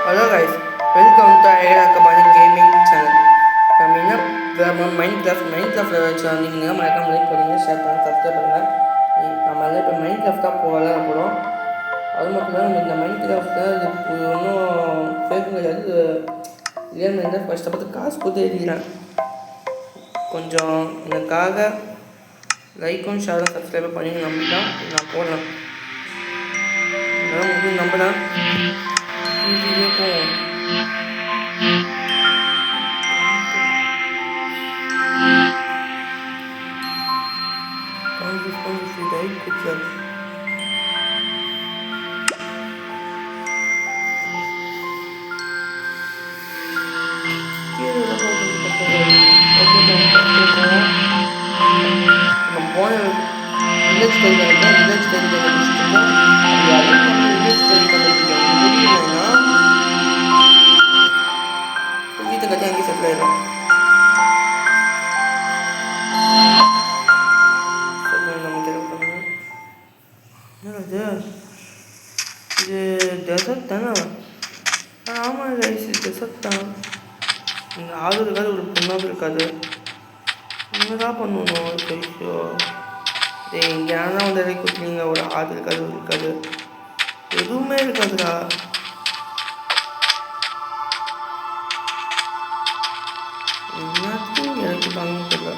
Hello guys, welcome to Ayakabani Gaming Channel. நம்ம mind craft வச்சுருந்தீங்கன்னா மறக்காம லைக் பண்ணுங்க, ஷேர் பண்ணுங்க, சப்ஸ்கிரைப் பண்ணுங்க. நம்ம இப்போ மைண்ட் கிராஃப்டாக விளையாட போகிறோம். அது மட்டும் இல்லாமல் நம்ம இந்த மைண்ட் கிராஃப்டில் இது ஒன்றும் ஃபேக் கிடையாது. இதே மாதிரி கஷ்டப்பட்டு காசு கொடுத்து எழுதிக்கிறேன். கொஞ்சம் எனக்காக லைக்கும் ஷேரும் சப்ஸ்கிரைப் பண்ணி நம்பிட்டா நான் போடலாம். அதெல்லாம் முடியும் நம்பலாம். வீடியோ போவோம். போன வில்லேஜ் வீட்டை கட்டி அங்கேயே செட்டில் ஆயிடும். என்னது இது டெசர்ட் தானே? ஆமாம் ரைஸ் டெசர்ட் தான். இங்கே ஆள் இருக்காது, ஒரு பொண்ணாவது இருக்காது. என்னதான் பண்ணணும் ரைஸோ? இங்கே ஆனால் வந்து இறக்கி கொடுத்தீங்க, ஒரு ஆள் இருக்காது எதுவுமே இருக்காதுடா. எல்லாத்தையும் இறக்கி தாங்கன்னு தெரியல.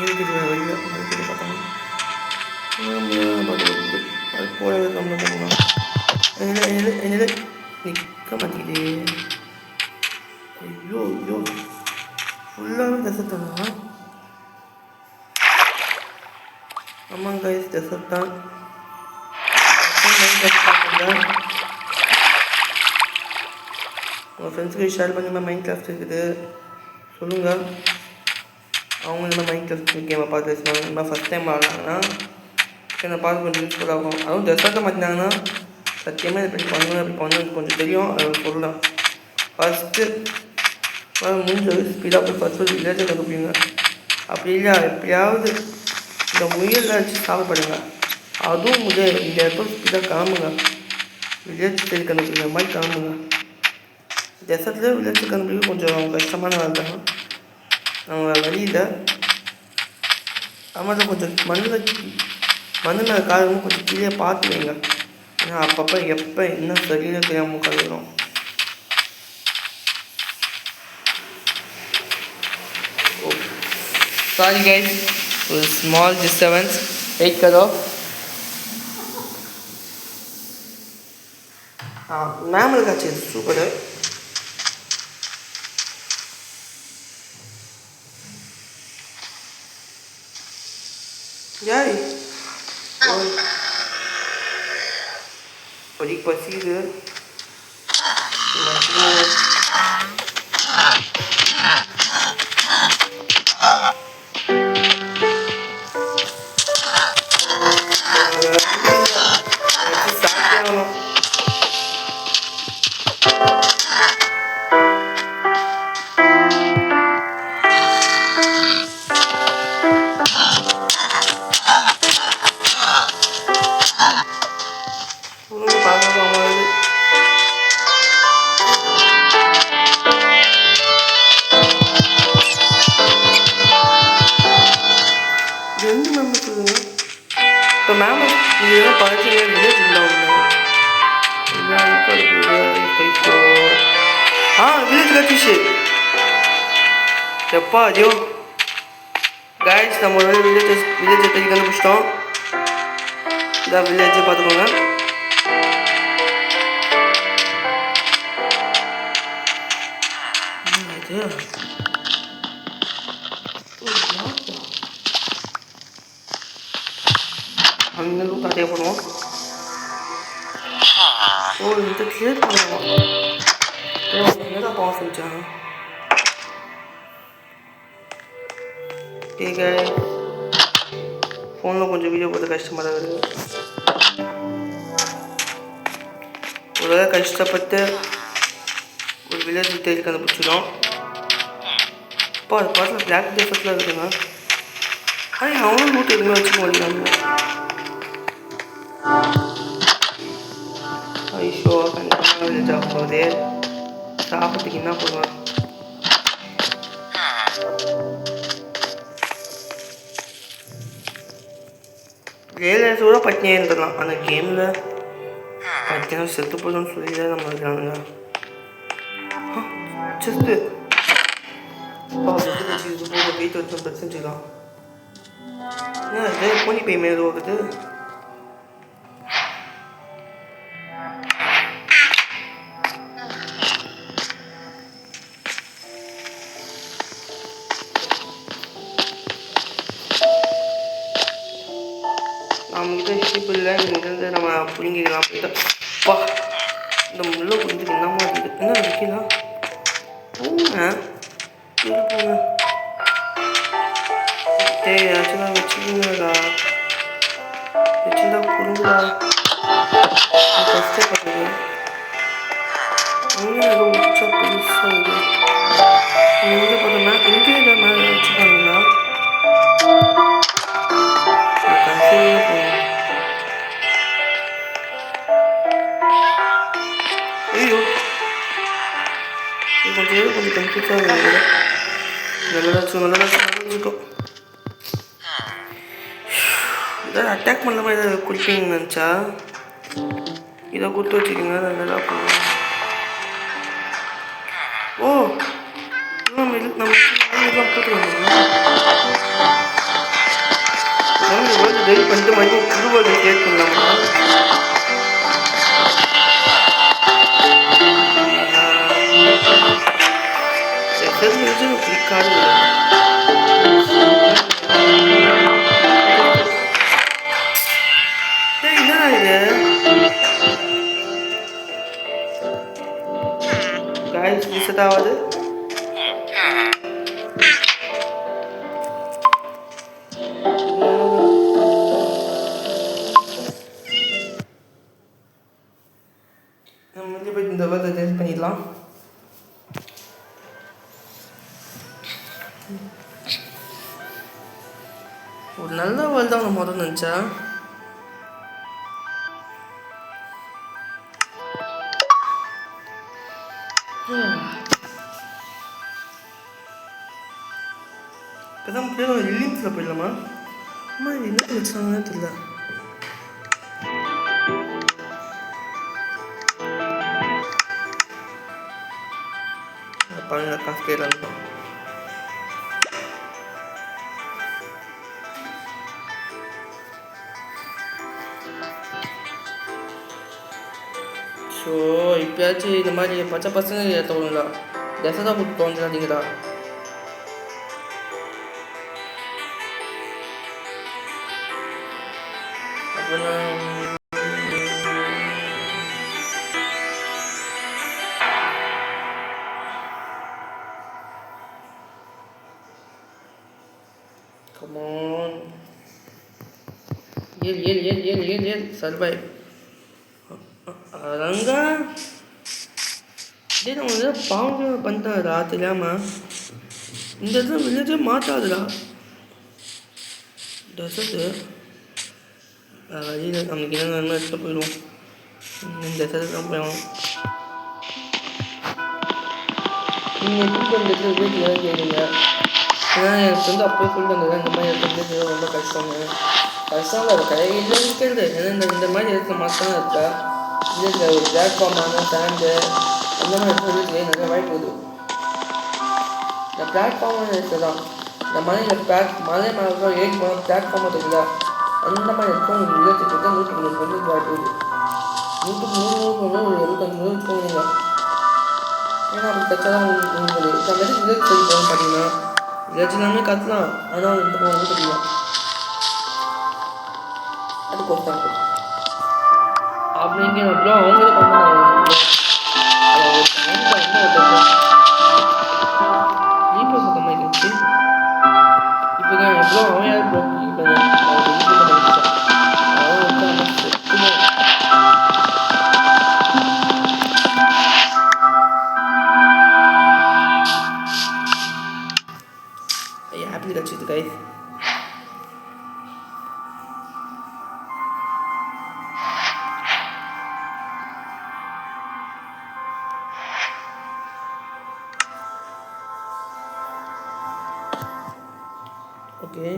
இருக்குது வெளியே பார்த்தாங்க அது போடவே கம்மி பண்ணலாம். என்னது நிற்க மாட்டேங்குது. ஐயோ ஃபுல்லாகவே டெசர்ட் தானா? ஆமாங்க கைஸ், டெசர்ட் தான். உங்கள் ஃப்ரெண்ட்ஸுக்கு ஷேர் பண்ணி மைண்ட் கிராஃப்ட் இருக்குது சொல்லுங்கள். அவங்க இந்த மைண்ட் கிராஃப்ட் கேமை பார்த்து வச்சுருந்தாங்க. இந்த மாதிரி ஃபஸ்ட் டைம் ஆடுறாங்கன்னா என்னை பார்த்து கொஞ்சம் யூஸ்ஃபுல்லாக இருக்கும். அதுவும் டெசர்ட்டை மாற்றினாங்கன்னா சத்தியமாக இப்படி பண்ணணும் கொஞ்சம் தெரியும். அதை சொல்லலாம். ஃபஸ்ட்டு முடிஞ்ச ஸ்பீடாக போய் ஃபஸ்ட்டு ஒரு வில்லேஜை கண்டுபிடிங்க. அப்படி இல்லை எப்படியாவது இந்த முயலில் வச்சு சாப்பிடுங்க. அதுவும் இந்த இடத்துல ஸ்பீடாக கிளம்புங்க. வில்லேஜ் சைடு கண்டுபிடிக்கிற மாதிரி கிளம்புங்க. டெசர்ட்டில் வில்லேஜ் கண்டுபிடிக்க கொஞ்சம் கஷ்டமான வேலை தான். அவங்க வெளியில் ஆமாம் கொஞ்சம் மண் மேலே காலமும் கொஞ்சம் கீழே பார்த்து வைங்க. ஏன்னா அப்பப்போ எப்போ என்ன சரியில் தெரியாமல் கழுவுறோம். சாரி கைஸ், ஒரு ஸ்மால் டிஸ்டர்பன்ஸ். வெயிட் करो. மேம் இருக்காச்சு சூப்பர். யாரு படி பசிது இப்போ மேம் இதெல்லாம் பழக்கவே வில்லேஜ் இல்லை வில்லேஜ் கட்டிச்சு எப்பா ஐயோ கைஸ். நம்ம வில்லேஜை தேடி கண்டுபிடிச்சிட்டோம். இதான் வில்லேஜை பார்த்துக்கோங்க. அந்த அளவுக்கு அதே பண்ணுவோம். இந்த கிளியர் பண்ணுவோம். என்னதான் பாவம் செஞ்சாங்க. ठीक है, ஃபோனில் கொஞ்சம் வீடியோ பார்த்து கஷ்டமாக தான் இருக்குது. ஒரு கஷ்டப்பட்டு ஒரு வில்லேஜ் தேடி கண்டுபிடிச்சிடும். இப்போ அது பார்த்து பிளாக் டெசர்ட்லாம் இருக்குதுங்க. ஆனால் அவனும் நூட்டு எதுவுமே வச்சுக்க மாட்டேங்கிறாங்க. ஐஷோ கண்டிப்பாக வில்லேஜ் ஆக போகுது. சாப்பிட்றதுக்கு என்ன பண்ணுவாங்க? ரியலைஸ் கூட பட்டினியாக இருந்துடலாம். அந்த கேமில் பட்டினா செத்து போதும்னு சொல்லி தான் நம்ம இருக்கிறானுங்க. செஸ்ட்டு வெயிட் வச்சு பிரச்சனைலாம் என்ன போனி பை மேலே போகுது. நம்மகிட்ட ஷிப் இல்லை, இங்கேருந்து நம்ம பிடிங்கிக்கலாம். போயிட்டா இந்த முள்ள புரிஞ்சுக்கு என்னமா இருக்குது? என்ன வைக்கலாம் போங்க போங்க. ஆக்சுவலாக வச்சுக்கோங்கடா, வச்சுருந்தா கொடுங்கடா. ஃபஸ்ட்டே பார்த்தது இங்கே ஏதோ உச்சா பெருசாக இது இங்கே பார்த்தோம்னா இங்கே இதை மேலே வச்சுப்பாங்களா? ஐயோ கொஞ்சம் கன்ஃபியூஸாக இருக்குது. நல்லதாச்சும் இருக்கும். ஏதாவது அட்டாக் பண்ணாமல் ஏதாவது குடிப்பீங்கன்னு நினச்சா இதை கொடுத்து வச்சுக்கோங்க. நல்லா பண்ணுவோம். ஓ நம்ம இதெல்லாம் போட்டு வேர்ல்டு டெலிட் பண்ணிட்டு மறுபடியும் புது வேர்ல்டு கிரியேட் பண்ணலாமா? பிடிக்காது. என்னடா இது காய்ஸ் ரீசெட் ஆகாது. நம்ம வந்து போய் இந்த வேர்ல்டை டெலிட் பண்ணிடலாம். ஒரு நல்ல வேர்ல்டு தான் நம்ம முதல்ல நினச்சா. இப்போதான் பேர் லிலிம்ஸில் போயிடலாமா? அம்மா இது என்ன வச்சாங்கன்னு தெரியல. பாருங்க காசு கேட்கலாம். ஸோ இப்போயாச்சும் இந்த மாதிரி பச்சை பசங்க ஏற்றவங்களா தசதா போட்டு தோன்றாதீங்களா? அப்புறம் கமான் ஏல் சர்வைவ். அதங்க இதே நம்ம ஏதாவது பாவங்க பண்ணிட்டாடா தெரியாமல். இந்த இடத்துல வில்லேஜே மாற்றாதுடா. டெசர்ட்டு வழியில் நமக்கு என்ன வேணுமோ எடுத்துகிட்டு போயிடுவோம். இந்த டெசர்ட் தான் போயிடும். நீங்கள் எப்படி அந்த இடத்துல வீட்டில் ஏதாவது கேட்குங்க. ஏன்னா எனக்கு வந்து அப்போயே சொல்லிட்டு வந்தது இந்த மாதிரி இடத்துல ரொம்ப கஷ்டங்க. கஷ்டம் இல்லை, கையில் இருக்கிறது. ஏன்னா இந்த மாதிரி இடத்துல மாற்றம் இருக்கா இல்லை ஒரு பிளாட்ஃபார்மான ஸ்டாண்டு அந்த மாதிரி இடத்துல வீட்டிலே நிறைய வாய்ப்பு இருக்குது. இந்த பிளாட்ஃபார்மான இடத்துல தான் இந்த மலையில் மலை மேலே ஏறி போனால் பிளாட்ஃபார்மாக இருக்குதா அந்த மாதிரி இருக்கும். உங்களுக்கு விதத்துக்கு தான் 100 வாய்ப்பு இருக்குது. 100 ஒரு 75 போவீங்க. ஏன்னா அப்படி தச்சா தான் உங்களுக்கு இந்த மாதிரி விதத்து சரி போகணும்னு பார்த்தீங்கன்னா விதத்து எல்லாமே கற்றுலாம். ஆனால் இந்த போக தெரியலாம். அது கொடுத்தாங்க அப்படிங்க அவ்வளோ அவங்களே பண்ணுறாங்க. இப்போ சுத்தமாக இருந்துச்சு. இப்போ தான் எவ்வளோ அவன் யார் ப்ரோ இப்போ ஆப்பிள் கட்சிது கை. ஓகே.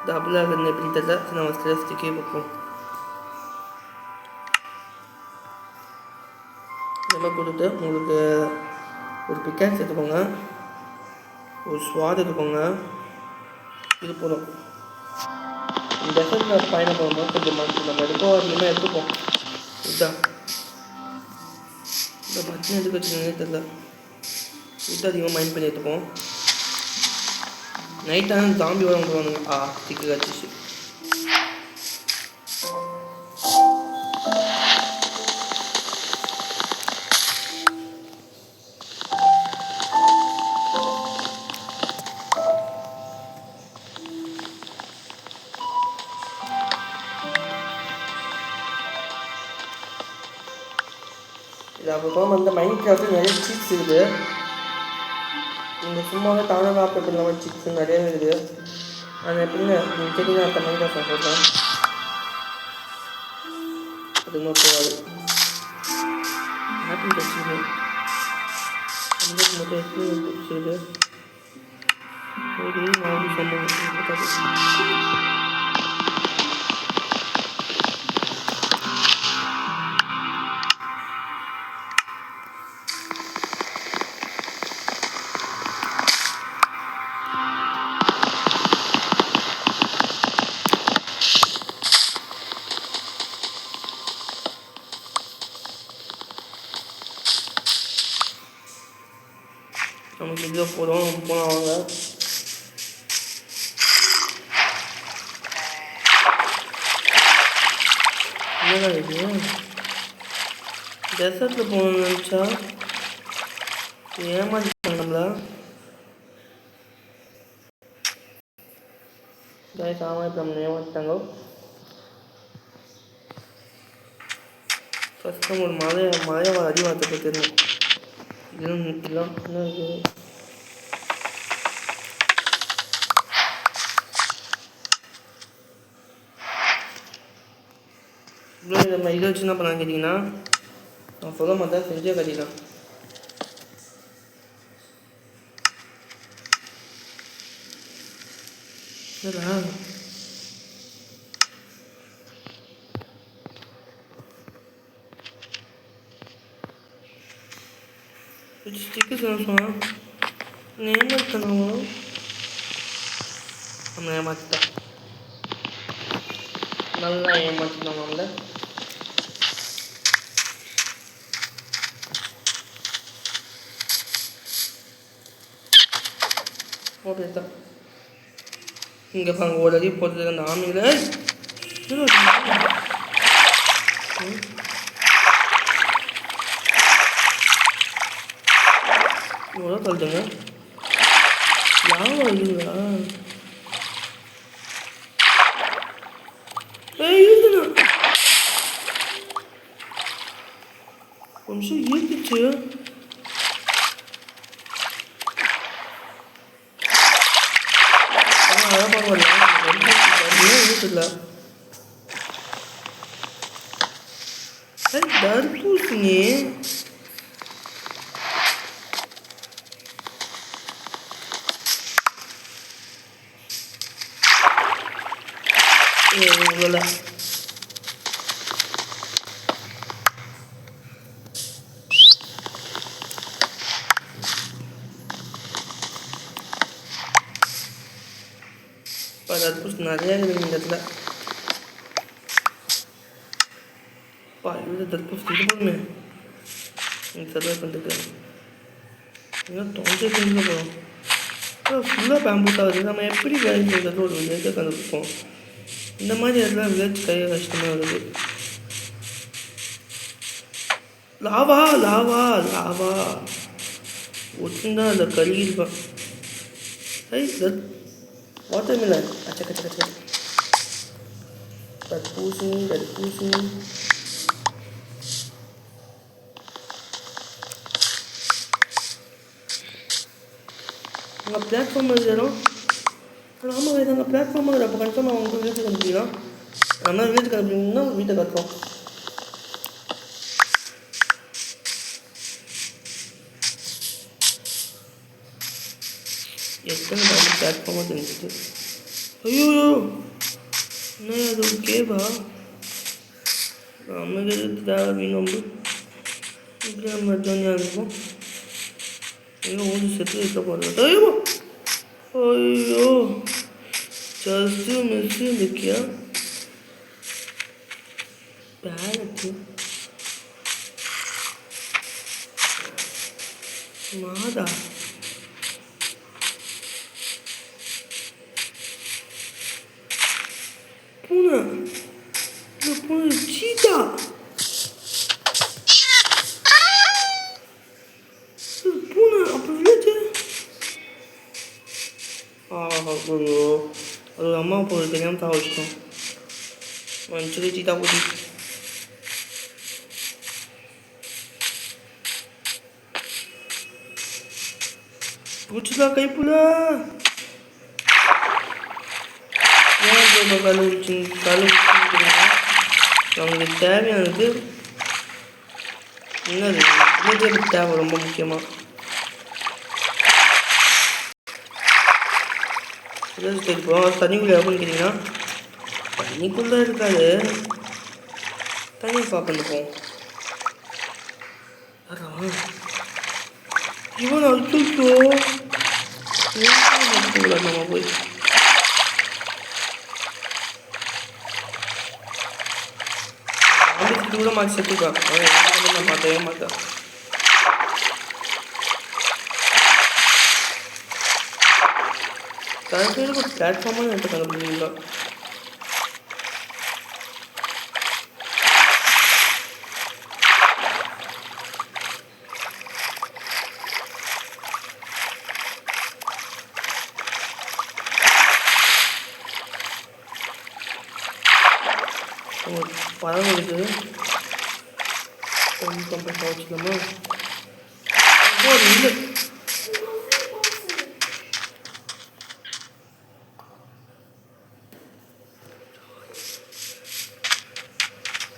டபுளாக இருந்து எப்படி தெரியல, நம்ம ஸ்டிக்கே பார்ப்போம். இந்த மாதிரி கொடுத்து உங்களுக்கு ஒரு பிக்காக்ஸ் எடுத்துக்கோங்க, ஒரு ஸ்வாட் எடுத்துக்கோங்க. இது போதும். இந்த டெசர்ட்டில் பயணம் போகும்போது கொஞ்சம் நம்ம எடுப்போம், அதிகமாக எடுத்துப்போம். இதுதான் இந்த பட்டன் எதுக்கு வச்சுருந்தே தெரியல. இது அதிகமாக மைண்ட் பண்ணி எடுத்துப்போம். நைட்டான தாம்பி வர வந்துடுவானுங்க. திக்கு காய்ச்சிச்சு. இது அப்புறம் வந்து மைண்ட் கிராஃப்ட் நிறைய சீட்ஸ் இருக்குது. நீங்கள் சும்மாவே தானாக ஆப்ரேட் பண்ண மாதிரி சீட்ஸ் நிறைய இருக்குது. அது எப்படின்னு நீங்கள் கேட்டிங்கன்னா அந்த மைண்ட் கிராஃப்ட் நான் சொல்கிறேன். அது இன்னும் போகாது. ஆப்பிள் வச்சுது அந்த மட்டும் எப்படி வச்சுருது ஒரு நான் சொன்னேன். நமக்கு இதில் போதும் போனால் வாங்க. என்னடா இது டெசர்ட்டில் போகணும்னு நினச்சா ஏமாற்றிட்டாங்க நம்மள. சாமான் இப்போ நம்ம ஏமாற்றிட்டாங்க. ஃபஸ்ட் நம்ம ஒரு மழையை அடிவாரத்தை தெரியும். இதெல்லாம் என்ன இருக்குது? நம்ம இதை வச்சு என்ன பண்ணலாம் கேட்டிங்கன்னா, நான் சொல்ல மாட்டேன், செஞ்சே கட்டிக்கலாம். என்னடா ஸ்டிக்கர்ஸ் என்ன சொன்னால் ஏமாற்றணும். நம்ம ஏமாற்றிட்டோம், நல்லா ஏமாற்றிட்டோம் நம்மள. ஓகே தான். இங்கே பாருங்க ஒரு அடி போட்டு அந்த ஆமியில் இவ்வளோ சொல்லுங்க. யாரும் இல்லைங்களா? கொஞ்சம் இருந்துச்சு. தர்பூசணி இவ்வளோ தர்பூசணி நிறையா இருக்குது இந்த இடத்துல. தர்பூசணி இது போதுமே சர்வை பண்ணுறதுக்கு. இன்னும் தொண்டை செஞ்சு போகிறோம். ஃபுல்லாக பேம்பூஸ் ஆகுது. நம்ம எப்படி வேலை செய்கிறது ஒரு வில்லேஜை கண்டுபிடிப்போம். இந்த மாதிரி இடத்துல வில்லேஜ் கையை கஷ்டமாக வருது. லாவா லாவா லாவா ஒட்டுந்தா அந்த கருகிருப்பான். வாட்டர் மிலன் அச்ச கச்ச கச்ச தர்பூசணி தர்பூசணி அங்கே பிளாட்ஃபார்ம் இருக்கிறோம். ஆனால் ஆமாம் இது அங்கே பிளாட்ஃபார்மாக இருக்குது. அப்போ கன்ஃபார்ம் அவங்க வில்லேஜுக்கு அனுப்பிக்கலாம். நம்ம வில்லேஜுக்கு அனுப்பிங்கன்னா வீட்டை கட்டுறோம். எத்தனை டைம் பிளாட்ஃபார்மாக தெரிஞ்சுது. ஐயோ என்ன அது ஒரு கேவா? நமக்கு எதுக்கு தேவை மீன் இப்படி நம்ம ஜோனியாக இருக்கும். எங்கே ஊதி செத்து இருக்க போகிறது. ஐயோ ஐயோ ஜஸ்ட்டு மிஸ்ஸு இருக்கியா பேலட்டு மாதா பூனை இந்த பூனை சீட்டா பூனை அப்போ வில்லேஜ் ஐயோ அது அம்மா போகிறது தெரியாமல் தான் வச்சிட்டோம். மனுஷன் சீட்டா போட்டி பூச்சிதா கைப்புல ஏன் கல் அவங்களுக்கு தேவையானது என்னது வில்லேஜுக்கு தேவை ரொம்ப முக்கியமாக. வில்லேஜ் தெரிப்போம். தண்ணிக்குள்ளே எப்படின்னு கேட்டிங்கன்னா தண்ணிக்குள்ளே இருக்காது. தண்ணி பார்ப்போம். அதான் இவன் அழுத்தோ நம்ம போய் கூட மாற்றி செத்துக்கா. நான் மாற்றவே மாட்டேன். கரெக்டாக ஒரு பிளாட்ஃபார்மாக எடுத்து கண்டுபிடிங்களா? பழம் இருக்குது. கொஞ்சம் வச்சுக்கலாமா? இல்லை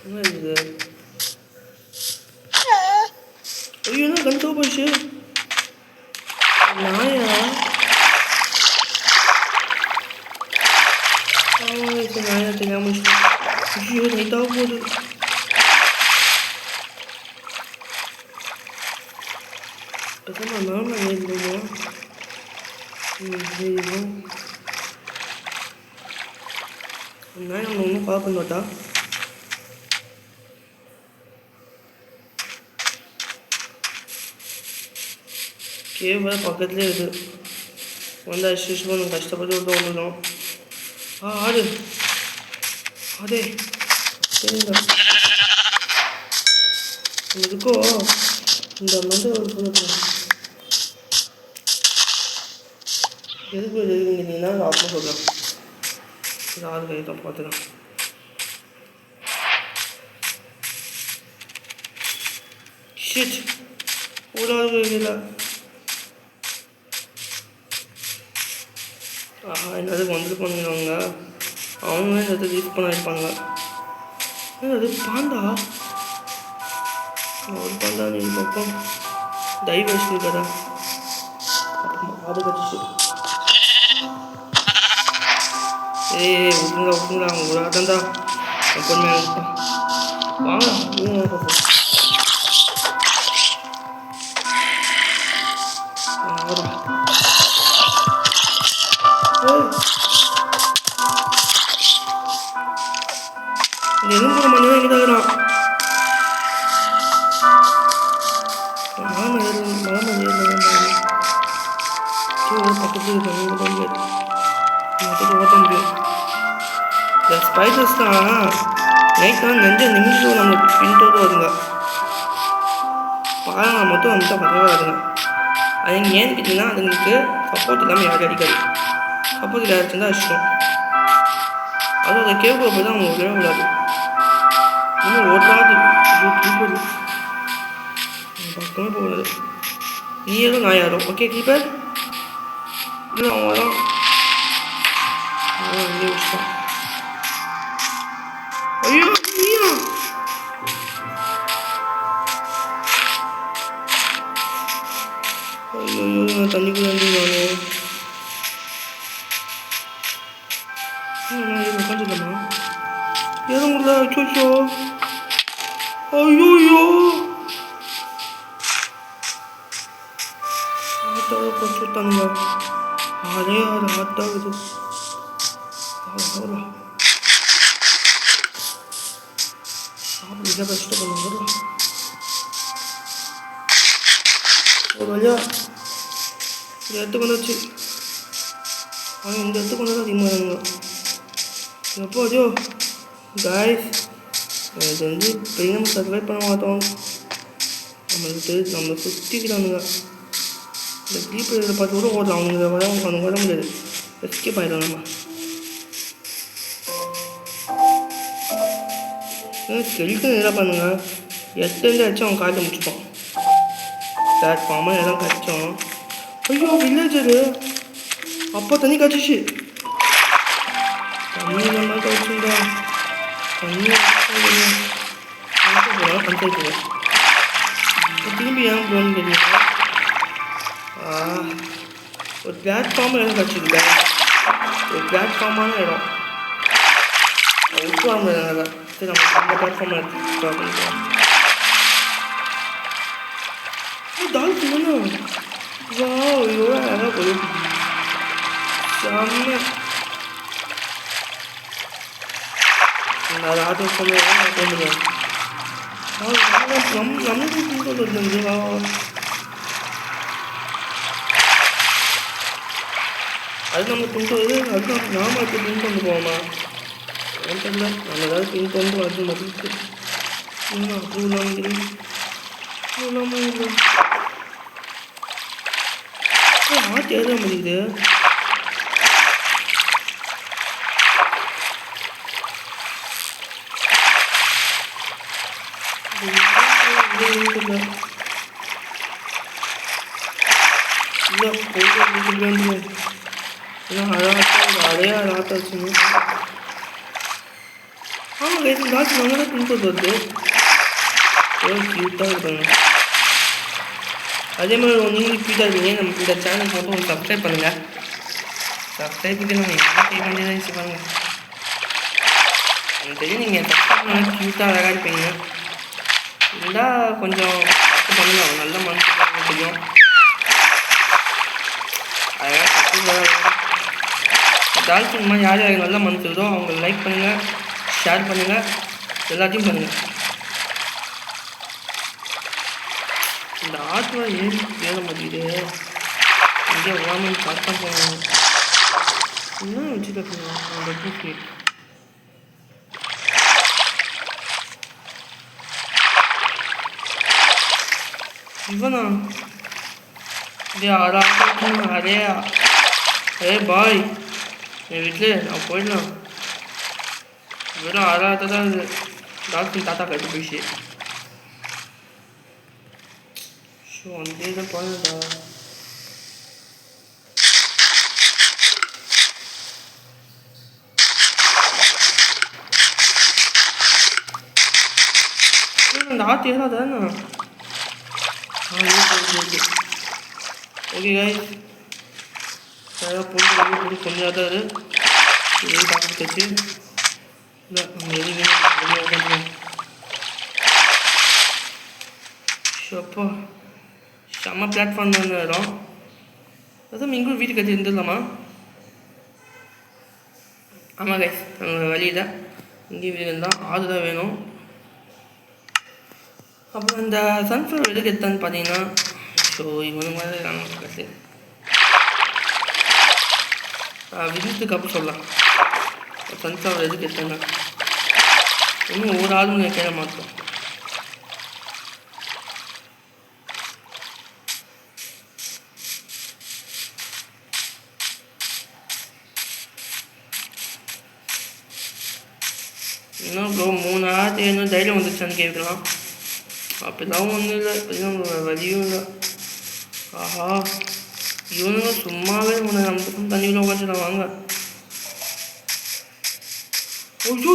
என்ன இருக்குது? ஐயோ என்ன கண்டோ போச்சு நாயா? ஆமாம் இப்போ நாயா தெரியாமல் ஐயோ நைட்டாக போகுது. பேசாம நானும் ஏறிடுமா? ஏறிடும் நாய் நம்ம ஒன்றும் பார்க்க மாட்டா. கேவ் பக்கத்துலேயே இருக்குது. வந்து அசிஷமாக நம்ம கஷ்டப்பட்டு விட்டு வந்துடும். ஆடு அதே சரிங்க இருக்கோ இந்த வந்து சொல்லுறேன். எதுக்கு எழுதுங்கன்னா ஆஃப்னு சொல்கிறேன். இது ஆறு கை தான் பார்த்துக்கலாம். ஷிட் ஒரு ஆறு இல்லை. ஆஹா என்னதுக்கு வந்துருப்பானுங்க அவங்க. அவங்களே இந்த யூஸ் பண்ணியிருப்பாங்க. அது பாண்டா ஒரு பாண்டா நீ பக்கம் டைவர்ஷன் கடை அது கட்சி. விட்டுங்களா அவங்க ஒரு ஆட்டம்டா எப்பவுமே வாங்க எலும்புற மணி தான் எங்கிட்டாகிறான். மலை பக்கத்தில் ஓட்ட முடியும். இந்த ஸ்பைடர்ஸ் தான் நைட்லாம் நிமிஷம் நம்மளுக்கு பின்தோடு வருங்க. பாருங்க மட்டும் நம்மகிட்ட வரவே வருங்க. அது நீங்கள் ஏன்னு கேட்டிங்கன்னா அதுங்களுக்கு சப்போர்ட் இல்லாமல் யாரும் அடிக்காது. சப்போர்ட் இல்லாத இருந்தால் அடிச்சிடும். அதுவும் அதை கேட்க போய் தான் அவங்க விழ விடாது. இன்னும் ஓட்டாது கீப்பர் பக்கமே போகாது. நீ யாரும் நான் யாரும். ஓகே கீப்பர் இல்லை அவன் வரான். அவன் இங்கே வச்சுட்டான். ஐயோ ஐயோ ஐயோ நான் தண்ணிக்குள்ளே இருந்து நான் உட்காந்துக்கலாமா ஏற முடியல. அச்சோ ஐயோ ஆட்டாவை பச்சுட்டானுங்க. அதே அது ஆட்டாகுது. சாப்பிட இதை கஷ்டம் பண்ணுங்க. ஒரு வழியா இந்த இடத்துக்கு வந்துச்சு. ஆனால் இந்த இடத்துக்கு வந்து அதிகமாக எப்போ அஜோ காய்ஸ் இது வந்து பெரிய நம்ம சர்வை பண்ண மாட்டோம். நம்மளுக்கு தெரியுது நம்மளை சுற்றிக்கிறானுங்க. இந்த டீப் இதில் பார்த்து கூட ஓடலாம். அவனுங்க வர முடியாது. எஸ்கேப் ஆகிடும் நம்ம. ஸ்கெல்க்கு எதாவது பண்ணுங்க. எத்தனை அடிச்சு அவன் காட்ட முடிச்சுப்பான். பிளாட்ஃபார்மாக எல்லாம் கடிச்சோம். ஐயோ வில்லேஜரு அப்போ தண்ணி கடிச்சிச்சு. தண்ணி நல்லா கடிச்சுடா. தண்ணி பஞ்சாயத்து திரும்பி ஏன் போகணும்னு தெரியல. ஒரு பிளாட்ஃபார்மாக இடம் கடிச்சிருக்க. ஒரு பிளாட்ஃபார்மான இடம் விட்டுவாங்க. சரி நம்ம இந்த பிளாட்ஃபார்மில் எடுத்து டால்ஃபின் வா எவ்வளோ அழகாக போய் செம்ம. அது ஆட்டோ போகிறேன். நம்மளுக்கு பின்கொண்டு இருந்தது. வா அது நம்ம பின்கொண்டு அது நாம இப்போ பின்கொண்டு போவோமா தெரியல. நம்ம ஏதாவது பின்கொண்டு அது மதிப்பு அப்படி இல்லாமல் ஆட்டு எழுத முடியுது. அதே ஆட்டை வச்சுங்க. ஆமாம் கைஸ் டாக்டர் நம்ம தான் பின்பற்று வருது. க்யூட்டாக இருக்காங்க. அதே மாதிரி நீங்களும் க்யூட்டாக இருக்கீங்க. நம்ம இந்த சேனலுக்கு மட்டும் ஒரு சப்ஸ்கிரைப் பண்ணுங்கள். சப்ஸ்கிரைபுக்கு நம்ம என்ன செய்ய வேண்டியதாக யூஸ் பண்ணுங்கள். எனக்கு தெரியும் நீங்கள் சப்ஸ்கிரைப் பண்ணால் க்யூட்டாக அழகாக இருப்பீங்க. இருந்தால் கொஞ்சம் பண்ணுங்க. நல்ல மனசு தெரியும். அழகாக சப்ஸ்கிரைப் டால்ஃபின் மாதிரி யார் யாருக்கு நல்ல மனசு இருக்கோ அவங்க லைக் பண்ணுங்கள், ஷேர் பண்ணுங்கள், எல்லாத்தையும் பண்ணுங்கள். இந்த ஆட்டோட ஏற மாட்டேங்குது. இங்கே வாமன் பார்த்தா போகணும். என்ன வச்சுருக்கேன் இவனா இதே அரே அரே பாய் என் வீட்டில் நான் போயிடலாம். வெறும் ஆறாவது தான் டாக்டர் தாத்தா கட்டி போயிடுச்சு. ஸோ அந்த தான் போனதா அந்த ஆற்று ஏறாதாண்ணா. ஓகே காய் போட்டு கொஞ்சம் தான் இது பார்த்துச்சு. இல்லை நம்ம எதுவுமே அப்போ செம்ம பிளாட்ஃபார்ம் தான் இடம். அதுவும் இங்கே வீட்டுக்கு கட்டி இருந்துடலாமா? ஆமாம் கைஸ் வழி தான் இங்கே வீடு தான். ஆறு தான் வேணும். அப்புறம் இந்த சன்ஃப்ளவர் எதுக்கு எடுத்தான்னு பார்த்தீங்கன்னா ஸோ இவனுக்கு மாதிரி கட்டு விஜயத்துக்கு அப்புறம் சொல்லலாம். சன்ஃப்ளவர் எதுக்கு எடுத்தாங்க இன்னும் ஒரு ஆளும் கேட்க மாட்டோம். இன்னும் ப்ரோ 3 ஆறு இன்னும் தைரியம் வந்துச்சான்னு கேட்கலாம். அப்படிலாம் ஒன்றும் இல்லை. இப்போதான் வழியும் இல்லை. ஆஹா இவனுங்க சும்மாவே உன்னை அந்த பக்கம் தண்ணியில் உட்காந்துடலாம் வாங்க. ஐயோ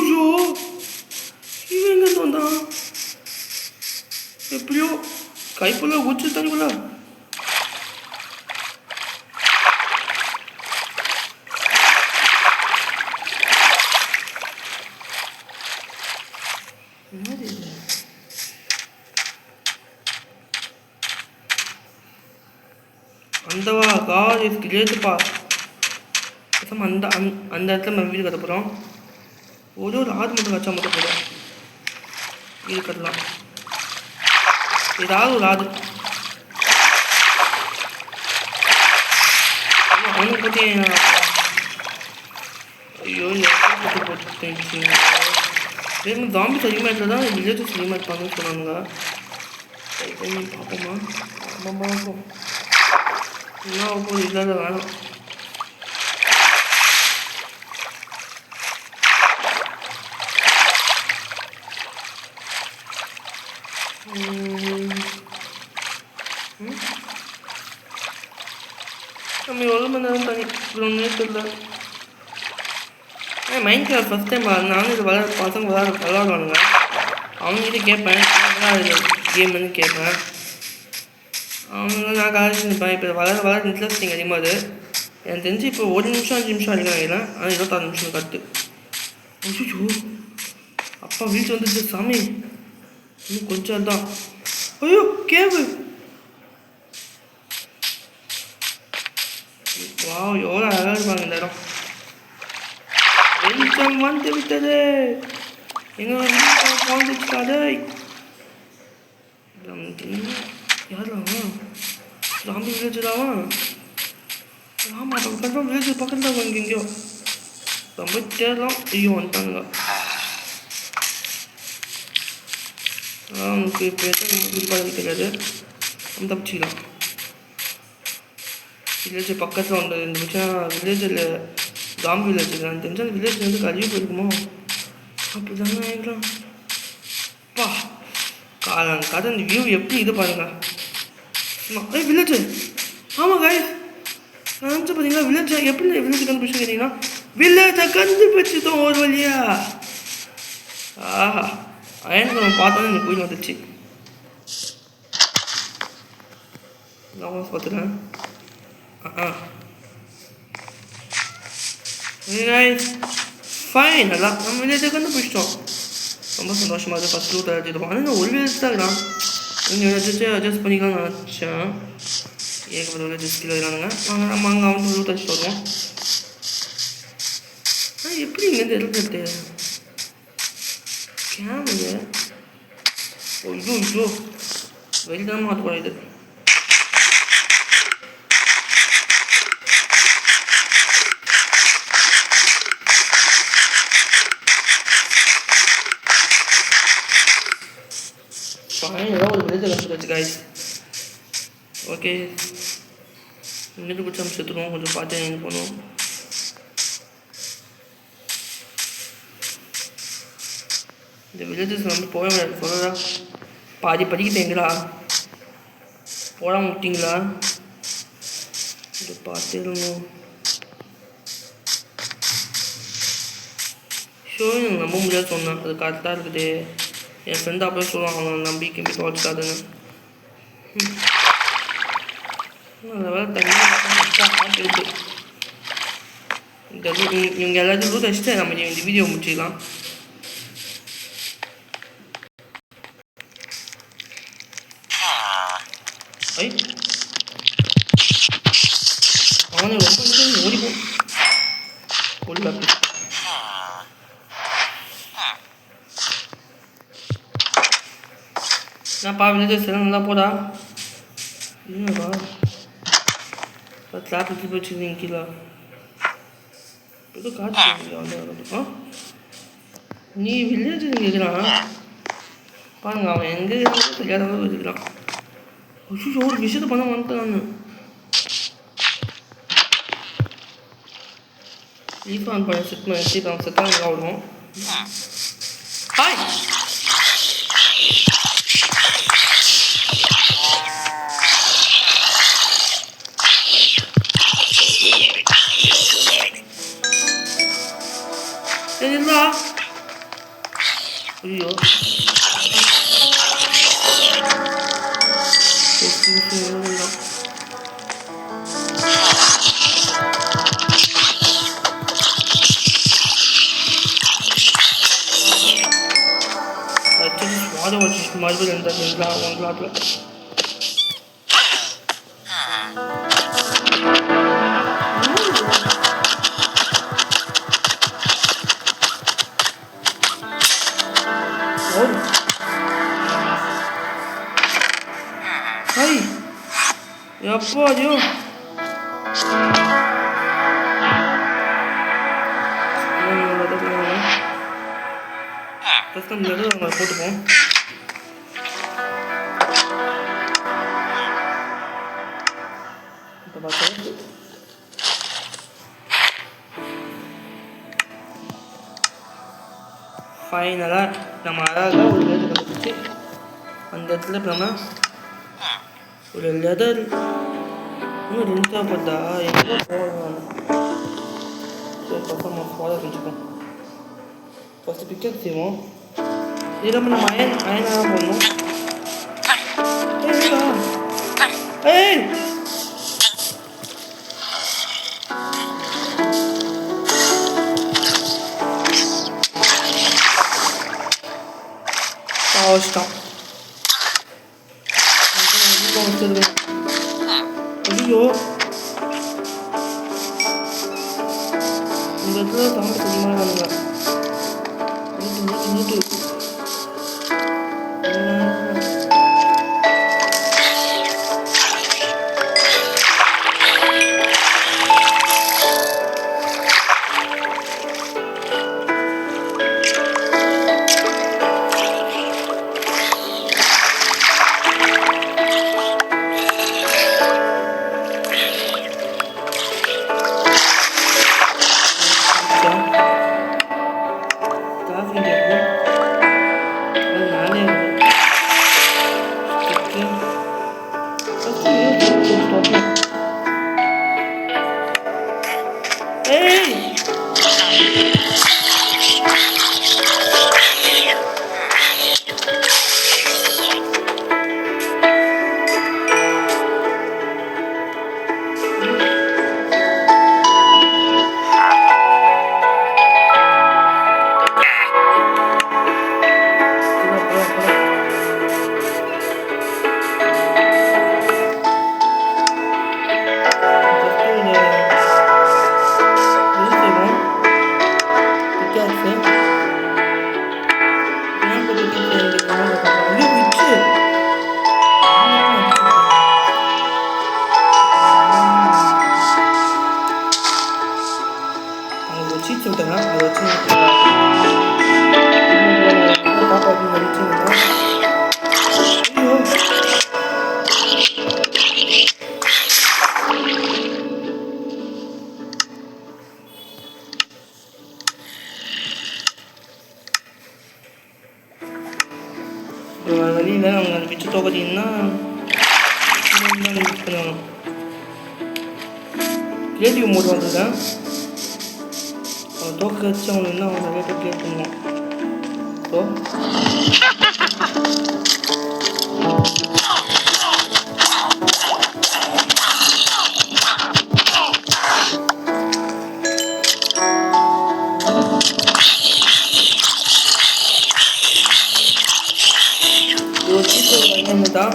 இவன் எங்கேருந்து வந்தான்? எப்படியோ கைக்குள்ள ஊச்சு தண்ணிக்குள்ள. அந்தவா கார் இருக்கு லேட்டுப்பா. அந்த அந்த இடத்துல நம்ம வீடு கட்ட போகிறோம். ஒரு ஆறு மட்டும் வச்சா மட்டும் போதும். வீடு கட்டலாம். ஏதாவது ஒரு ஆறு அவனுக்கு பற்றி. ஐயோ இந்த போட்டு வேணும். ஜாம்பிஸ் அதிகமாக இருந்தால் தான் வில்லேஜஸ் அதிகமாக இருப்பாங்கன்னு சொன்னாங்க. பார்ப்போமா? ஆமாம்மா இருக்கும். என்ன ஆகும் இல்லாத வேணாம். நம்ம எவ்வளோ மணி நேரம் தண்ணி இவ்வளோ தெரியல. மைண்ட் கிராஃப்ட் ஃபஸ்ட் டைம் நானும் இது பசங்க விளாடுவானுங்க. அவங்ககிட்ட கேட்பேன் கேம்னு கேட்பேன். அவங்க நான் காலேஜ் இருப்பேன். இப்போ வளர இன்ட்ரெஸ்டிங் அதிகமாக அது எனக்கு தெரிஞ்சு. இப்போ 1 நிமிஷம் 5 நிமிஷம் அடிக்க நினைக்கிறேன். ஆனால் 26 நிமிஷம் கட்டு. ஐயோ அப்பா வீட்டு வந்துச்சு சாமி. இன்னும் கொஞ்சம் தான். ஐயோ கேவு. வா எவ்வளோ அழகாக இருப்பாங்க இந்த இடம். வெளிச்சம் வந்து விட்டது. எங்கள் வந்துச்சுக்காது. யார் ராம்பி வில்லேஜ் தான். ஆமாம் கண்டிப்பாக வில்லேஜ் பக்கத்தில் தான் இங்கே எங்கேயோ ரொம்ப தேடலாம். ஐயோ வந்துட்டானுங்க. அவனுக்கு இப்போ தெரியாது. நம்ம தப்பிச்சிக்கலாம். வில்லேஜ் பக்கத்தில் ஒன்று இருந்துச்சா. வில்லேஜில் ஜாம்பி வில்லேஜ் எனக்கு தெரிஞ்சு அந்த வில்லேஜ் வந்து கழுவி போயிருக்குமோ அப்படி தானே ஆகிடும். பா கதை இந்த வியூ எப்படி இது பாருங்க. வில்லேஜ். ஆமாம் காய் நான் நினச்சி பார்த்தீங்களா வில்லேஜ் எப்படி வில்லேஜ் கண்டுபிடிச்சு கேட்டீங்கன்னா வில்லேஜை கண்டுபிடிச்சிட்டோம் ஒரு வழியா. ஆஹா அயனுக்கு நம்ம பார்த்தோன்னே எனக்கு கோயில் வந்துச்சு. நான் பார்த்துட்டேன். ஃபைன் நல்லா நம்ம வில்லேஜை கண்டுபிடிச்சிட்டோம். ரொம்ப சந்தோஷமாக இருக்குது. ஃபஸ்ட் ரூட் அடிச்சிருப்போம். ஆனால் ஒரு வில்லேஜ் தான் இருக்கிறான். நீங்கள் அட்ஜஸ்ட் பண்ணிக்கலாம்னு நினச்சேன். ஏகப்பட்ட வில்லேஜஸ் கீழே இருக்கிறானுங்க. நம்ம அங்கே வந்து ரூட் அடிச்சுட்டு வருவோம். எப்படி இங்கேருந்து இருக்கிறது கேமரா? ஐயோ வெளிதான் மாட்டுவோம். இது ஏதாவது ஒரு வில்லேஜை கண்டுபிடிச்சு காய்ஸ். ஓகே இன்னும் பிடிச்ச நம்ம செத்துருவோம். கொஞ்சம் பார்த்து எங்கே போகணும். இந்த வில்லேஜஸ் வந்து போக முடியாது சொல்லடா. பாதி படிக்கிட்டு எங்களா போடாம விட்டீங்களா? இது பார்த்துடணும். ஷோ எனக்கு நம்ப முடியாது சொன்னேன். அது கரெக்டாக இருக்குது. என் ஃப்ரெண்டு அப்படியே சொல்லுவான் அவன் நம்பிக்கை வச்சுக்காதுன்னு. நல்ல வேலை தண்ணி இருக்கு. இந்த இவங்க எல்லாத்தையும் ரூட் வச்சுட்டு நம்ம இந்த வீடியோ முடிச்சிக்கலாம். அவனை ரொம்ப ஓடிப்போம் உள்ள. நான் வில்லேஜஸ் எல்லாம் நல்லா போடா. இல்லைப்பா கிளாப் எடுத்து போச்சுருந்தீங்க கீழே. ஏதோ காற்று நீ வில்லேஜ் இருக்கிறான் பாருங்க. அவன் எங்கே தெரியாத இருக்கிறான். ஐயோ ஒரு விஷயத்தை பண்ண வந்துட்டேன் நான். லீஃப் ஆன் பண்ண செட் பண்ணி செத்தான் நல்லா விடுவோம். ஹாய் स्वाद వచ్చేసి మళ్ళీ ఎంత ఇంట్లో వంటలో Ay, ya pollo. Terus kan dulu nggak foto kan? Kita baca. Final நம்ம அழகாக ஒரு லெதர் கண்டுபிடிச்சி அந்த இடத்துல நம்ம ஒரு லெதர் இன்னும் ரெண்டு தேவைப்படுதா எங்கே போகணும் சரி ஃபஸ்ட்டு நம்ம ஃபாலோ செஞ்சுப்போம் ஃபஸ்ட்டு பிக்கப் செய்வோம் இதில் நம்ம அயனாக தான் போடணும் ஏய் வச்சிட்டோம் ஐயோ இந்த இடத்துல தாமரை அதிகமாக வாங்க நீட்டு வழியில் அவங்க அந்த பிச்சு தொகுதின்னா யூஸ் பண்ணுவாங்க கிரியேட்டிவ் மோட் வந்துதான் அவங்க தோக்க வச்சு அவங்க இன்னும் அவங்க நிறைய பேர் கிரியேட் பண்ணுவோம் ஸோ தான்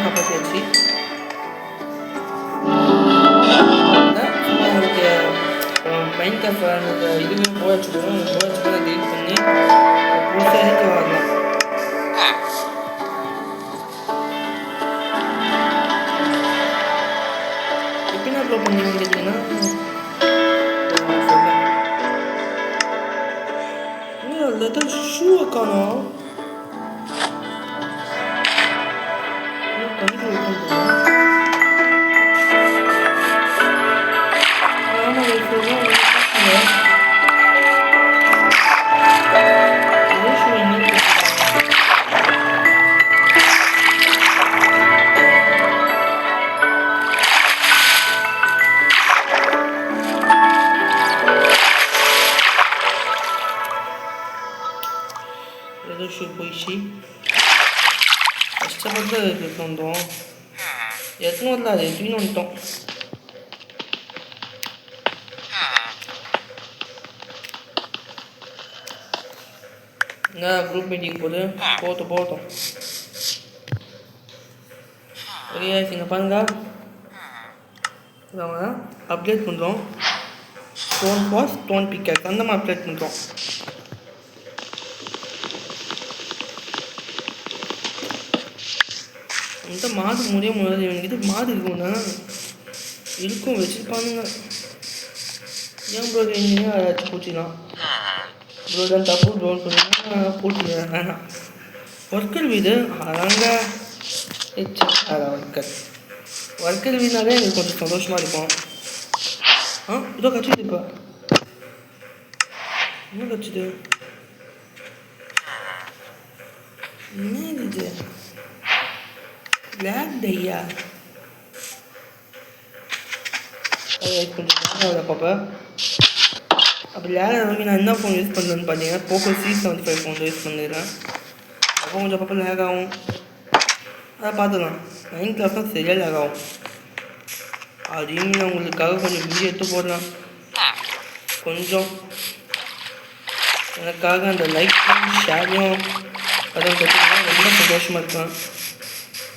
காப்பாற்றியாச்சு உங்களுக்கு மைண்ட் கிராஃப்ட் இதுவே போயாச்சுக்கணும் போயாச்சு டெலிட் பண்ணி புதுசாக ஏற்றி வரலாம் எப்படின்னா அப்லோட் பண்ணுவீங்கன்னு கேட்டிங்கன்னா லெதர் ஷூவை காணோம் கண்டிப்பாக எடுத்து வந்தோம். எத்தனை வரல அது எப்படின்னு வந்துட்டோம். என்ன குரூப் மீட்டிங் போகட்டும். ஓகே இங்கே பாருங்க, நம்ம அப்டேட் பண்ணுறோம். ஸ்டோன் பிக்கேக்ஸ் அந்த மாதிரி அப்டேட் பண்ணுறோம். இந்த மாடு முடியாது. இவனுக்கு மாடு இருக்கும்னா இருக்கும் வச்சுருப்பானுங்க. ஏன் ப்ரோ எங்கேயும் அதாச்சும் பூச்சிக்கலாம். ப்ரோ தான் தப்பு ப்ரோன்னு சொன்னீங்கன்னா பூச்சி வேணாம். ஒர்க்கர் வீடு அதாங்க ஒர்க்கர் வீடுனாலே எனக்கு கொஞ்சம் சந்தோஷமாக இருக்கும். இதோ கச்சிது. இப்போ என்ன கச்சிது? என்ன இது? லேக் டையா பாப்பா. அப்போ லேக் வாங்கி நான் என்ன ஃபோன் யூஸ் பண்ணுறேன்னு பார்த்தீங்கன்னா போக்கோ C75 ஃபோன் யூஸ் பண்ணிடுறேன். அப்போ கொஞ்சம் அப்பப்போ லேக் ஆகும். அதை பார்த்துக்கலாம். 9th கிளாஸ் தான் சரியாக லேக் ஆகும். அதையும் நான் உங்களுக்காக கொஞ்சம் வீடியோ எடுத்து போடலாம். கொஞ்சம் எனக்காக அந்த லைக்கும் ஷேரையும் அதை பார்த்தீங்கன்னா ரொம்ப சந்தோஷமாக இருக்கேன்.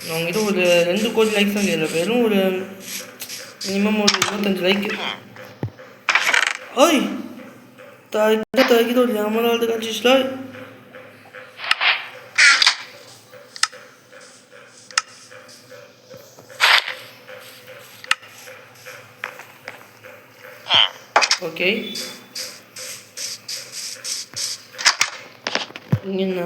நான் உங்ககிட்ட ஒரு 2 கோடி லைக்ஸ் தான் கேட்கல, வெறும் ஒரு மினிமம் ஒரு 25 லைக்கு. ஓய் தாக்கிட்டு ஒரு ஜாமலாவது காட்சிச்சுல. ஓகே என்ன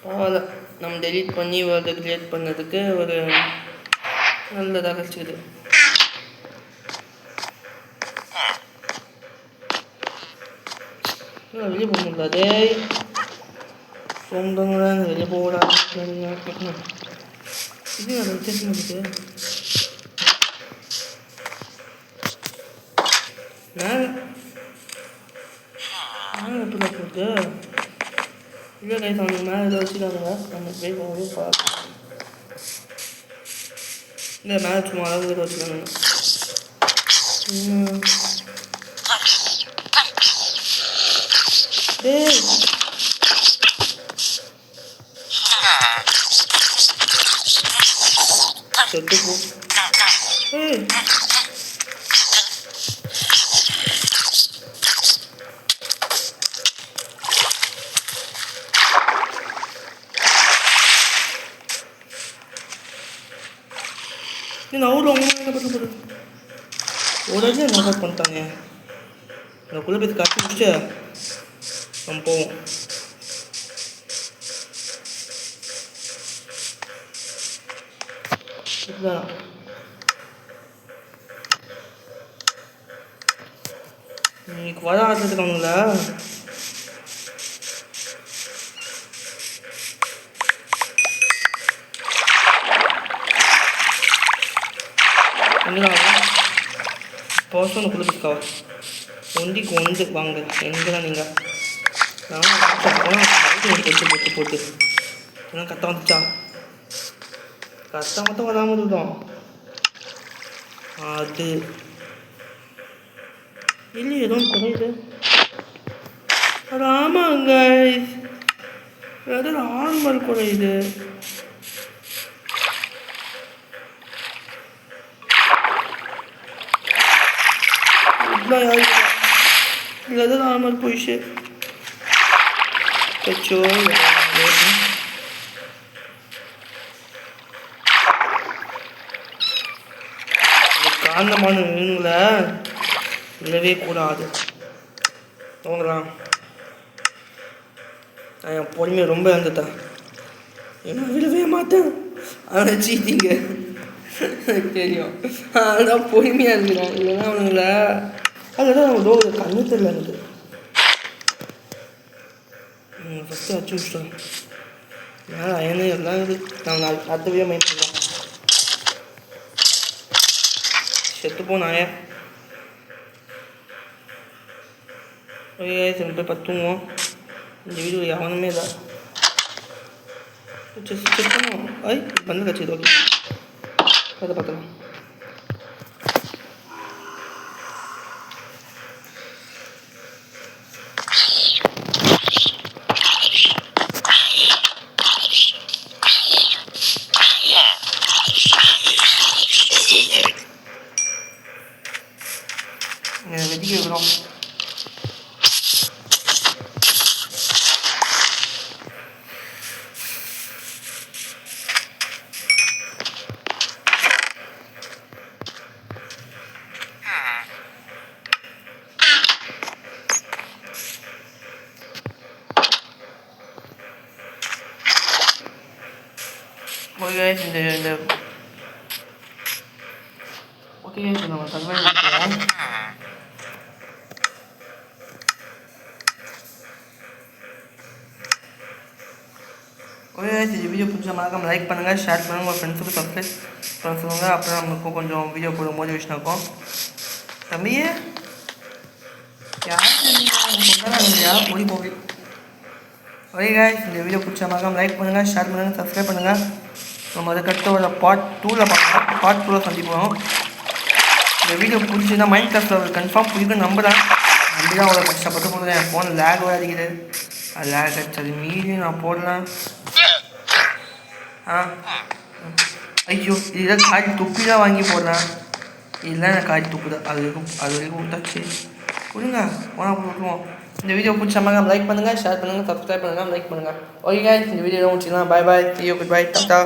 பரவாயில்ல, நம்ம டெலீட் பண்ணி வேர்ல்டு கிரியேட் பண்ணதுக்கு ஒரு நல்லதாக கிடச்சிது. வெளியே போக முடியாதே, சொந்தங்க வெளியே போகக்கூடாது. இது அதை வித்தியாசம் இருக்குது. நாங்கள் எப்படி போகுது? இல்லை கைஸ், அவனுக்கு மேலே இதை வச்சுக்காதுங்க. நம்ம போய் போகவே பார்க்கலாம். இல்லை மேலே சும்மா அளவு இதை வச்சுக்கானுங்க. டேய் செத்து போ. ஏய் நான் அவ்வளோ என்ன பண்ண உடனே நாக் பண்ணிட்டாங்க. இந்த குள்ள பேசி காட்டி முடிச்சு நம்ம போவோம். இதுதான் இன்னைக்கு வர ஆடுறதுக்காங்களா? பர்சன் கொடுத்துருக்கா ஒண்டிக்கு ஒன்று வாங்க. எங்கதான் நீங்கள் போட்டு போட்டு ஏன்னா கரெக்டாக வந்துச்சா? கரெக்டாக மட்டும் வராமல் இருந்தோம். அது இல்லை ஏதோ ஒன்று குறையுது. அது ஆமாங்க, ஏதோ ஆர்மல் குறையுது. இல்லை ஏதோ ஆர்மல் போயிடுச்சு. கச்சோ காரணமான மீன்களை விழவே கூடாது. அவங்களாம் நான் என் பொறுமையை ரொம்ப இழந்துட்டேன். ஏன்னா விழவே மாட்டேன். அவனை சீட்டிங்க எனக்கு தெரியும். அதுதான் பொறுமையாக இருக்கிறான். இல்லைன்னா அவனுங்கள அதுதான் அவங்க டோர் கண்ணு தெரியல எனக்கு. ஃபஸ்ட்டு வச்சு விட்டேன். மேலே அயனே எல்லாம் இருக்குது. நான் அடுத்தவே மைண்ட் பண்ணலாம். செத்து போனாய போய் பத்துவோம். இந்த வீடியோ எவனுமே இல்லை. செக் பண்ணுவோம். வந்து கட்சி ஓகே அதை பார்த்துக்கலாம். வெடிக்க வைக்கிறோம். ஓகே இந்த ஓகே நம்ம தகவல் ஓகே இந்த வீடியோ பிடிச்ச மறக்காம லைக் பண்ணுங்கள், ஷேர் பண்ணுங்கள், உங்கள் ஃப்ரெண்ட்ஸுக்கு சப்ஸ்கிரைப் பண்ண சொல்லுங்கள். அப்போ நமக்கும் கொஞ்சம் வீடியோ போட மோட்டிவேஷன் இருக்கும். தம்பியே யார் போய் போய் ஓகே காய்ஸ் இந்த வீடியோ பிடிச்ச மறக்காம லைக் பண்ணுங்கள், ஷேர் பண்ணுங்கள், சப்ஸ்கிரைப் பண்ணுங்கள். நம்ம அதுக்கடுத்து ஒரு பார்ட் 2ல் பார்க்கலாம். பார்ட் 2ல் சந்திப்போம். இந்த வீடியோ பிடிச்சிருந்தா மைண்ட் கிராஃப்டில் ஒரு கன்ஃபார்ம் பிடிக்கும் நம்புகிறேன். நம்பி தான் அவ்வளோ கஷ்டப்பட்டு போடுறேன். என் ஃபோன் லேக் அடிக்குது. அது லேக் ஆகிடுச்சு. அது மீறி நான் போடலாம். ஐயோ இதுதான் காய் துப்பி தான் வாங்கி போடுறேன். இல்லை நான் காய் துப்பு தான் அது வரைக்கும் விட்டாச்சு. கொடுங்க போனால் விட்டுருவோம். இந்த வீடியோ பிடிச்சாம லைக் பண்ணுங்கள், ஷேர் பண்ணுங்கள், சப்ஸ்கிரைப் பண்ணுங்கள், லைக் பண்ணுங்கள். ஓகே இந்த வீடியோ முடிச்சுக்கலாம். பாய் பாய், see you, goodbye, டாடா.